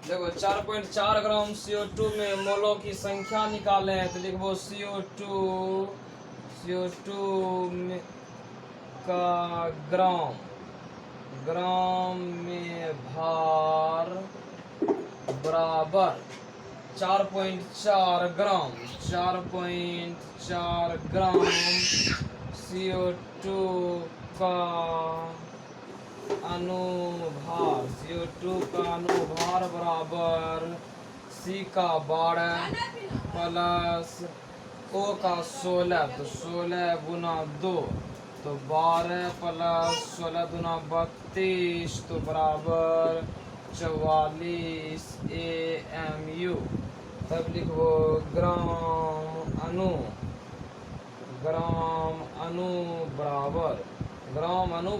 देखो 4.4 ग्राम CO2 में मोलों की संख्या निकाले हैं तो लिखो CO2 में का ग्राम में भार बराबर 4.4 ग्राम CO2 का अनुभार बराबर C का 12 प्लस O का 16 तो 16 गुना 2 तो 12 प्लस 16 दूना 32 तो बराबर 44 AMU। तब लिखो ग्राम अणु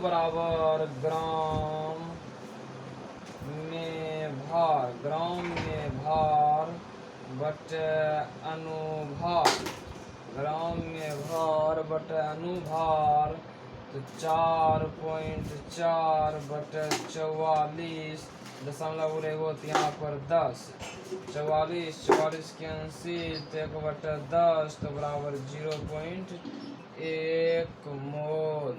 बराबर ग्राम में भार बटे अनुभार तो 4.4 बटे 44 दशमलव उड़ेगो तो यहाँ पर 10 44 के 80 तो 1/10 तो बराबर 0.1 मोल।